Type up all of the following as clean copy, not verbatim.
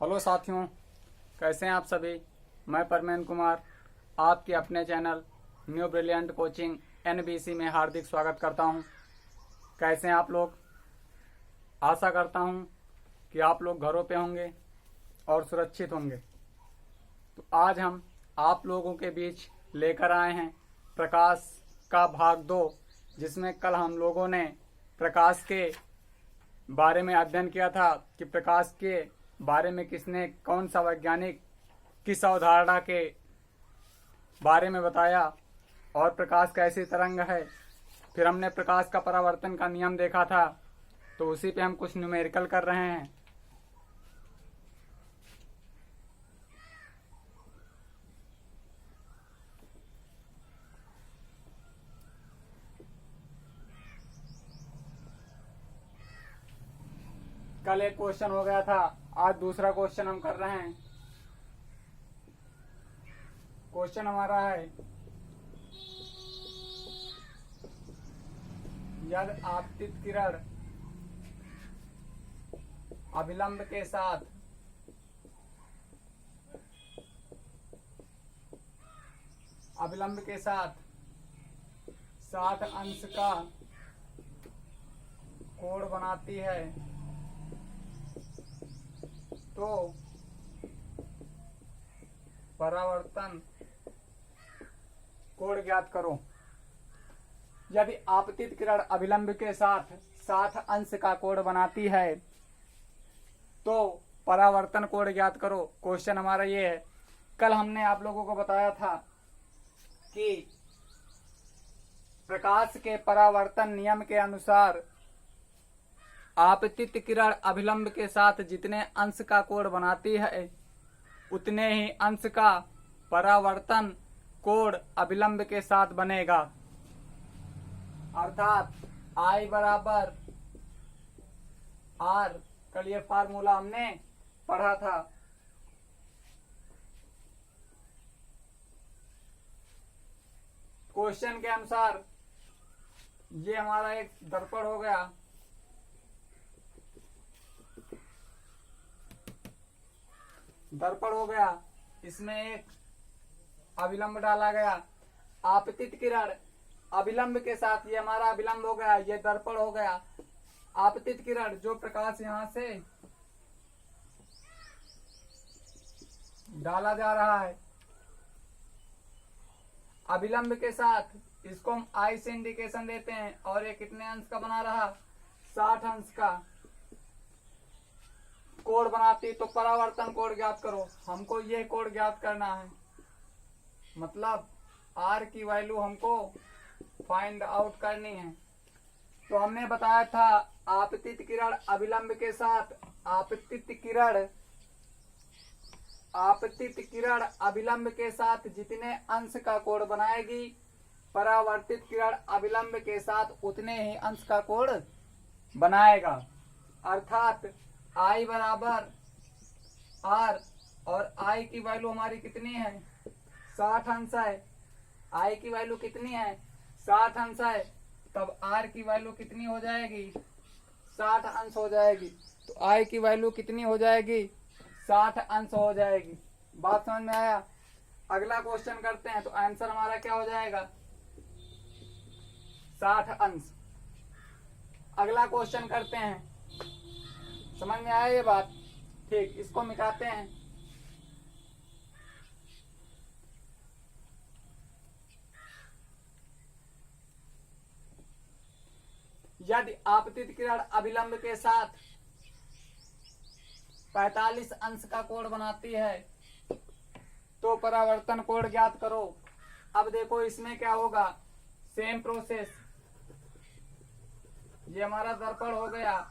Hello साथियों, कैसे हैं आप सभी। मैं परमेन कुमार आपके अपने channel new brilliant coaching NBC में हार्दिक स्वागत करता हूं। कैसे हैं आप लोग। आशा करता हूं कि आप लोग घरों पे होंगे और सुरक्षित होंगे। तो आज हम आप लोगों के बीच लेकर आए हैं प्रकाश का भाग 2, जिसमें कल हम लोगों ने प्रकाश के बारे में अध्ययन किया था कि प्रकाश के बारे में किसने कौन सा वैज्ञानिक किस अवधारणा के बारे में बताया और प्रकाश कैसी तरंग है। फिर हमने प्रकाश का परावर्तन का नियम देखा था, तो उसी पे हम कुछ न्यूमेरिकल कर रहे हैं। कल एक क्वेश्चन हो गया था, आज दूसरा क्वेश्चन हम कर रहे हैं। क्वेश्चन हमारा है, यदि आपतित किरण अभिलंब के साथ अभिलंब के साथ 60 अंश का कोण बनाती है तो परावर्तन कोण ज्ञात करो। यदि आपतित किरण अभिलंब के साथ 60 अंश का कोण बनाती है तो परावर्तन कोण ज्ञात करो। क्वेश्चन हमारा ये है। कल हमने आप लोगों को बताया था कि प्रकाश के परावर्तन नियम के अनुसार आपतित किरण अभिलंब के साथ जितने अंश का कोण बनाती है उतने ही अंश का परावर्तन कोण अभिलंब के साथ बनेगा। अर्थात I बराबर R। कल ये फार्मूला हमने पढ़ा था। क्वेश्चन के अनुसार ये हमारा एक दर्पण हो गया, इसमें एक अभिलंब डाला गया। आपतित किरण अभिलंब के साथ, ये हमारा अभिलंब हो गया, ये दर्पण हो गया। आपतित किरण जो प्रकाश यहां से डाला जा रहा है अभिलंब के साथ, इसको हम I से इंडिकेशन देते हैं। और ये कितने अंश का बना रहा, 60 अंश का कोण बनाती, तो परावर्तन कोण ज्ञात करो। हमको ये कोण ज्ञात करना है, मतलब R की वैल्यू हमको फाइंड आउट करनी है। तो हमने बताया था आपतित किरण अभिलंब के साथ आपतित किरण अभिलंब के साथ जितने अंश का कोण बनाएगी, परावर्तित किरण अभिलंब के साथ उतने ही अंश का कोण बनाएगा। अर्थात I बराबर R और I की वैल्यू हमारी कितनी है, 60 अंश है। I की वैल्यू कितनी है, 60 अंश है। तब R की वैल्यू कितनी हो जाएगी, 60 अंश हो जाएगी। तो I की वैल्यू कितनी हो जाएगी, 60 अंश हो जाएगी। बात समझ में आया। अगला क्वेश्चन करते हैं, तो आंसर हमारा क्या हो जाएगा, 60 अंश। अगला क्वेश्चन करते हैं। समझ में आया ये बात। ठीक, इसको मिटाते हैं। यदि आपतित किरण अभिलंब के साथ 45 अंश का कोण बनाती है तो परावर्तन कोण ज्ञात करो। अब देखो इसमें क्या होगा, सेम प्रोसेस। ये हमारा दर्पण हो गया,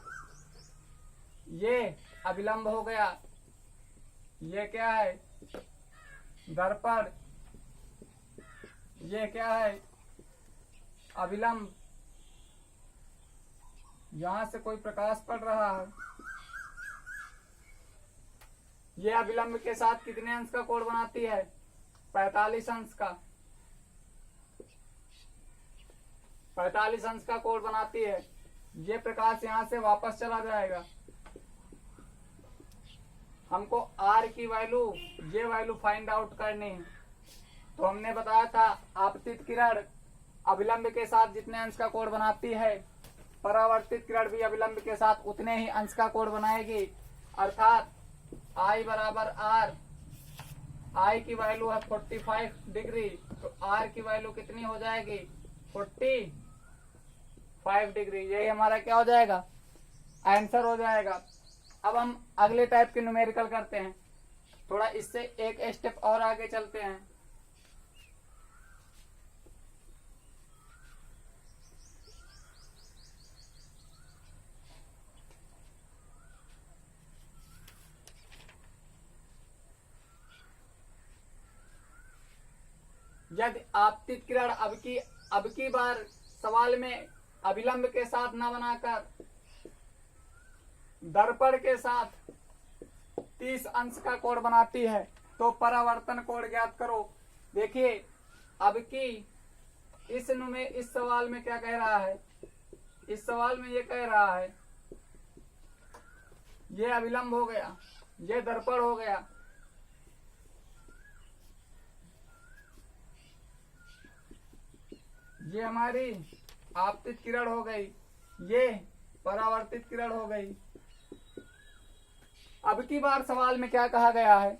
ये अभिलंब हो गया, ये क्या है, दर्पण, ये क्या है, अभिलंब। यहां से कोई प्रकाश पड़ रहा है, ये अभिलंब के साथ कितने अंश का कोण बनाती है, 45 अंश का। 45 अंश का कोण बनाती है। ये प्रकाश यहां से वापस चला जाएगा, हमको आर की वैल्यू, ये वैल्यू फाइंड आउट करनी है। तो हमने बताया था आपतित किरण अभिलंब के साथ जितने अंश का कोण बनाती है, परावर्तित किरण भी अभिलंब के साथ उतने ही अंश का कोण बनाएगी। अर्थात I बराबर आर, आई की वैल्यू है 45 डिग्री, तो आर की वैल्यू कितनी हो जाएगी 45 डिग्री। यही हमारा क्या हो जाएगा, आंसर हो जाएगा। अब हम अगले टाइप के न्यूमेरिकल करते हैं, थोड़ा इससे एक स्टेप और आगे चलते हैं। यदि आपतित किरण अब की बार सवाल में अभिलंब के साथ न बनाकर दर्पण के साथ 30 अंश का कोण बनाती है, तो परावर्तन कोण ज्ञात करो। देखिए अब की इस सवाल में क्या कह रहा है, इस सवाल में ये कह रहा है ये अभिलंब हो गया, ये दर्पण हो गया, ये हमारी आपतित किरण हो गई, ये परावर्तित किरण हो गई। अब की बार सवाल में क्या कहा गया है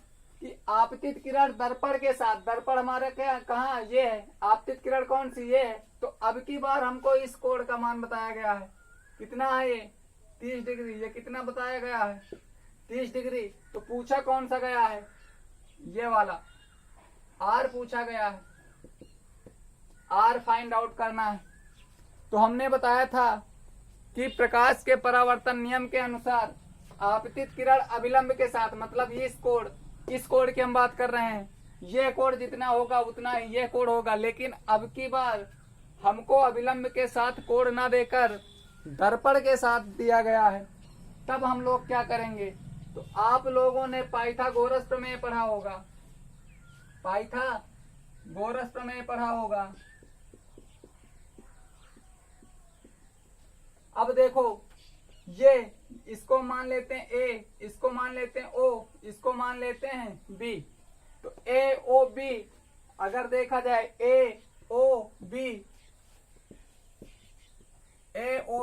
कि आपतित किरण दर्पण के साथ, दर्पण हमारा क्या कहाँ ये है, आपतित किरण कौन सी ये है, तो अब की बार हमको इस कोण का मान बताया गया है, कितना है ये 30 डिग्री। ये कितना बताया गया है 30 डिग्री। तो पूछा कौन सा गया है, ये वाला आर पूछा गया है, आर फाइंड आउट करना है। तो हमने बताया था कि प्रकाश के परावर्तन नियम के अनुसार आपतित किरण अभिलंब के साथ, मतलब इस कोण की हम बात कर रहे हैं, ये कोण जितना होगा उतना ही ये कोण होगा। लेकिन अब की बार हमको अभिलंब के साथ कोण ना देकर दर्पण के साथ दिया गया है, तब हम लोग क्या करेंगे। तो आप लोगों ने पाइथागोरस प्रमेय पढ़ा होगा, पाइथागोरस प्रमेय पढ़ा होगा। अब देखो ये इसको मान लेते हैं ए, इसको मान लेते हैं ओ, इसको मान लेते हैं बी। तो ए ओ बी अगर देखा जाए ए ओ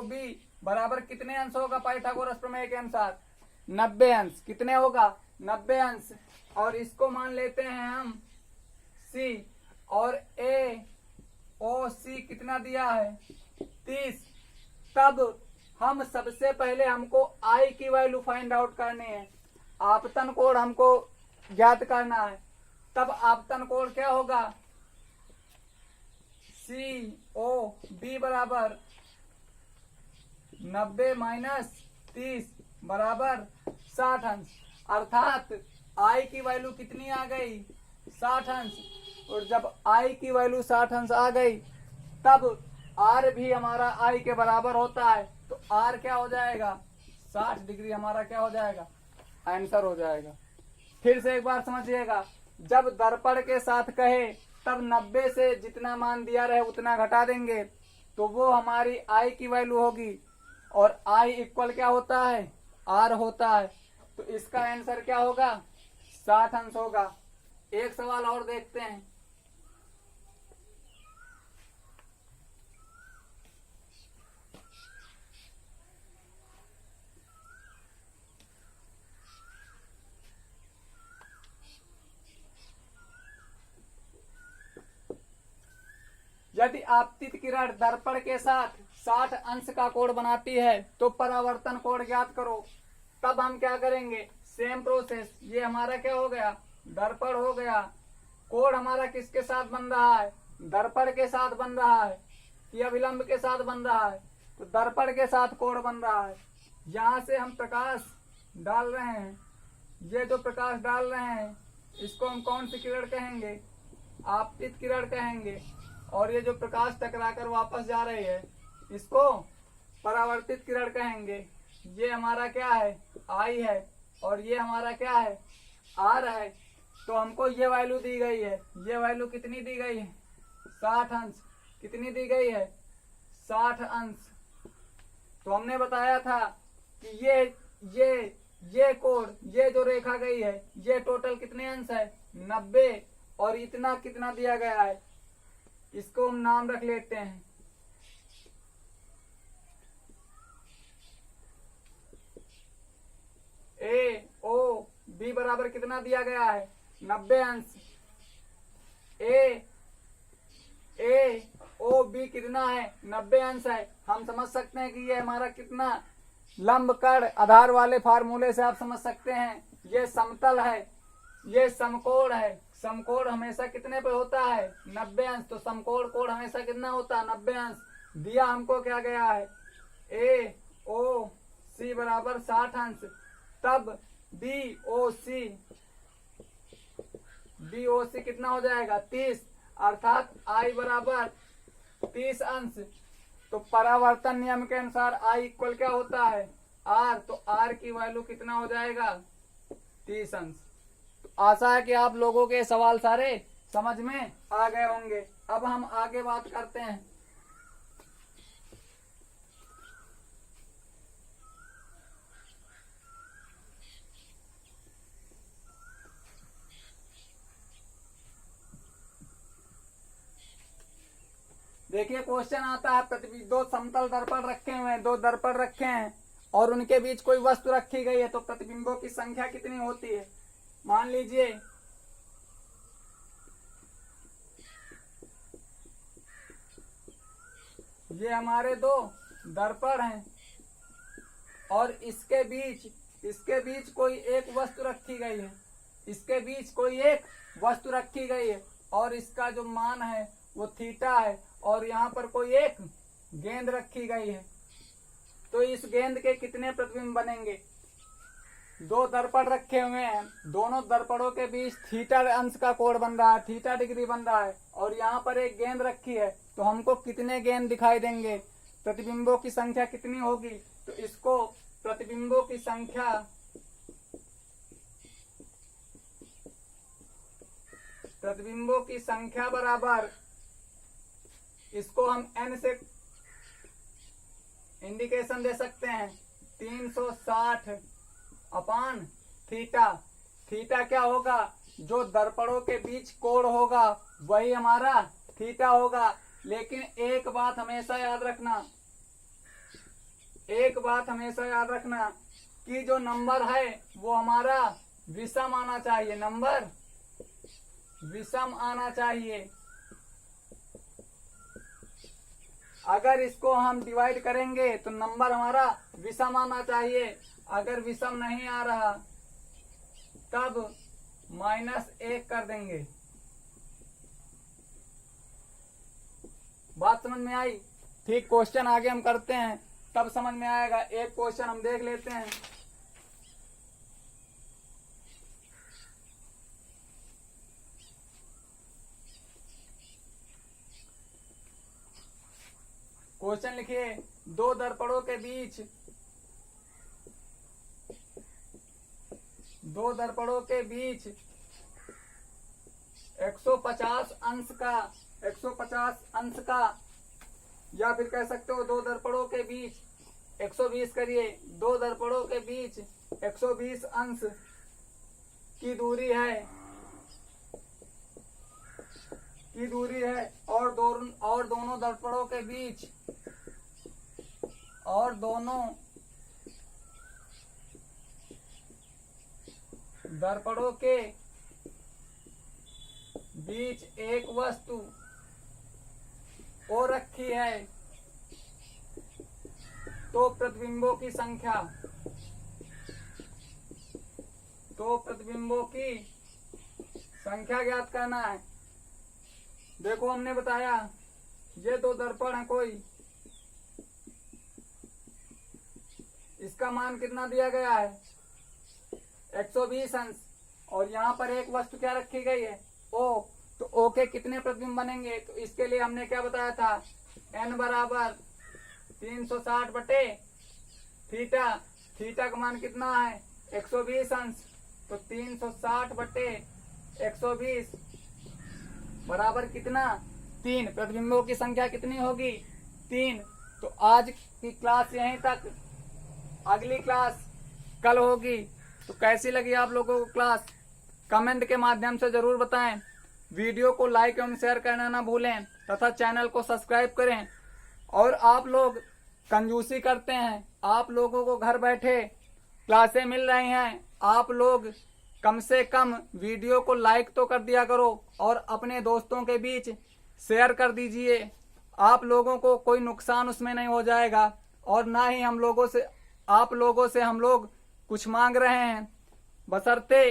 बी बराबर कितने अंश होगा पाइथागोरस प्रमेय के अनुसार 90 अंश। कितने होगा 90 अंश। और इसको मान लेते हैं हम सी, और ए ओ सी कितना दिया है 30। तब हम सबसे पहले हमको आई की वैल्यू फाइंड आउट करनी है, आपतन कोण हमको ज्ञात करना है। तब आपतन कोण क्या होगा सी ओ बी बराबर 90 माइनस 30 बराबर 60 अंश। अर्थात आई की वैल्यू कितनी आ गई 60 अंश। और जब आई की वैल्यू 60 अंश आ गई तब आर भी हमारा आई के बराबर होता है। तो आर क्या हो जाएगा 60 डिग्री हमारा क्या हो जाएगा आंसर हो जाएगा। फिर से एक बार समझिएगा, जब दर्पण के साथ कहे तब 90 से जितना मान दिया रहे उतना घटा देंगे, तो वो हमारी आई की वैल्यू होगी। और आई इक्वल क्या होता है आर होता है। तो इसका आंसर क्या होगा 60 अंश होगा। एक सवाल और देखते हैं। यदि आपतित किरण दर्पण के साथ 60 अंश का कोण बनाती है तो परावर्तन कोण ज्ञात करो। तब हम क्या करेंगे, सेम प्रोसेस। ये हमारा क्या हो गया दर्पण हो गया, कोण हमारा किसके साथ बन रहा है दर्पण के साथ बन रहा है कि अभिलंब के साथ बन रहा है। तो दर्पण के साथ कोण बन रहा है। यहाँ से हम प्रकाश डाल रहे हैं, ये जो प्रकाश डाल रहे हैं इसको हम कौन सी किरण कहेंगे आपतित किरण कहेंगे। और ये जो प्रकाश टकराकर वापस जा रही है इसको परावर्तित किरण कहेंगे। ये हमारा क्या है आई है और ये हमारा क्या है आर है। तो हमको ये वैल्यू दी गई है, ये वैल्यू कितनी दी गई है 60 अंश। कितनी दी गई है 60 अंश। तो हमने बताया था कि ये ये कोण, ये जो रेखा गई है, ये टोटल कितने अंश है 90, और इतना कितना दिया गया है, इसको हम नाम रख लेते हैं ए ओ बी बराबर कितना दिया गया है 90 अंश। ए ओ बी कितना है 90 अंश है। हम समझ सकते हैं कि ये हमारा कितना लंब कर्ण आधार वाले फार्मूले से आप समझ सकते हैं। ये समतल है, ये समकोण है। समकोण हमेशा कितने पे होता है 90 अंश। तो समकोण कोण हमेशा कितना होता है 90 अंश। दिया हमको क्या गया है ए ओ सी बराबर 60 अंश। तब बी ओ सी कितना हो जाएगा 30, अर्थात आई बराबर 30 अंश। तो परावर्तन नियम के अनुसार आई इक्वल क्या होता है आर। तो आर की वैल्यू कितना हो जाएगा 30 अंश। तो आशा है कि आप लोगों के सवाल सारे समझ में आ गए होंगे। अब हम आगे बात करते हैं। देखिए क्वेश्चन आता है प्रतिबिंब, दो समतल दर्पण रखे हुए हैं, दो दर्पण रखे हैं और उनके बीच कोई वस्तु रखी गई है, तो प्रतिबिंबों की संख्या कितनी होती है। मान लीजिए ये हमारे दो दर्पण हैं और इसके बीच कोई एक वस्तु रखी गई है, इसके बीच कोई एक वस्तु रखी गई है और इसका जो मान है वो थीटा है, और यहाँ पर कोई एक गेंद रखी गई है। तो इस गेंद के कितने प्रतिबिंब बनेंगे। दो दर्पण रखे हुए हैं, दोनों दर्पणों के बीच थीटा अंश का कोण बन रहा है, थीटा डिग्री बन रहा है, और यहाँ पर एक गेंद रखी है। तो हमको कितने गेंद दिखाई देंगे, प्रतिबिंबों की संख्या कितनी होगी। तो इसको प्रतिबिंबों की संख्या बराबर, इसको हम n से इंडिकेशन दे सकते हैं 360 अपान थीटा। थीटा क्या होगा, जो दर्पणों के बीच कोण होगा वही हमारा थीटा होगा। लेकिन एक बात हमेशा याद रखना कि जो नंबर है वो हमारा विषम आना चाहिए, नंबर विषम आना चाहिए। अगर इसको हम डिवाइड करेंगे तो नंबर हमारा विषम आना चाहिए। अगर विषम नहीं आ रहा तब -1 कर देंगे। बात समझ में आई। ठीक, क्वेश्चन आगे हम करते हैं तब समझ में आएगा। एक क्वेश्चन हम देख लेते हैं। क्वेश्चन लिखिए, दो दर्पणों के बीच 150 अंश का या फिर कह सकते हो दो दर्पणों के बीच 120 करिए, दो दर्पणों के बीच 120 अंश की दूरी है और दोनों दर्पणों के बीच एक वस्तु और रखी है। तो प्रतिबिंबों की संख्या ज्ञात करना है। देखो हमने बताया ये दो दर्पण है, कोई इसका मान कितना दिया गया है 120 अंश, और यहाँ पर एक वस्तु क्या रखी गई है O। तो O के कितने प्रतिबिंब बनेंगे। तो इसके लिए हमने क्या बताया था, n बराबर 360 बटे थीटा। थीटा का मान कितना है 120 अंश। तो 360 बटे 120 बराबर कितना 3। प्रतिबिंबों की संख्या कितनी होगी 3। तो आज की क्लास यहीं तक। अगली क्लास कल होगी। तो कैसी लगी आप लोगों को क्लास, कमेंट के माध्यम से जरूर बताएं। वीडियो को लाइक एवं शेयर करना ना भूलें तथा चैनल को सब्सक्राइब करें। और आप लोग कंजूसी करते हैं, आप लोगों को घर बैठे क्लासें मिल रही हैं, आप लोग कम से कम वीडियो को लाइक तो कर दिया करो और अपने दोस्तों के बीच शेयर कर दीजिए। आप लोगों को कोई नुकसान उसमें नहीं हो जाएगा और ना ही आप लोगों से हम लोग कुछ मांग रहे हैं। बशर्ते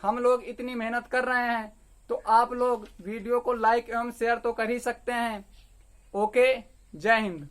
हम लोग इतनी मेहनत कर रहे हैं तो आप लोग वीडियो को लाइक एवं शेयर तो कर ही सकते हैं। ओके, जय हिंद।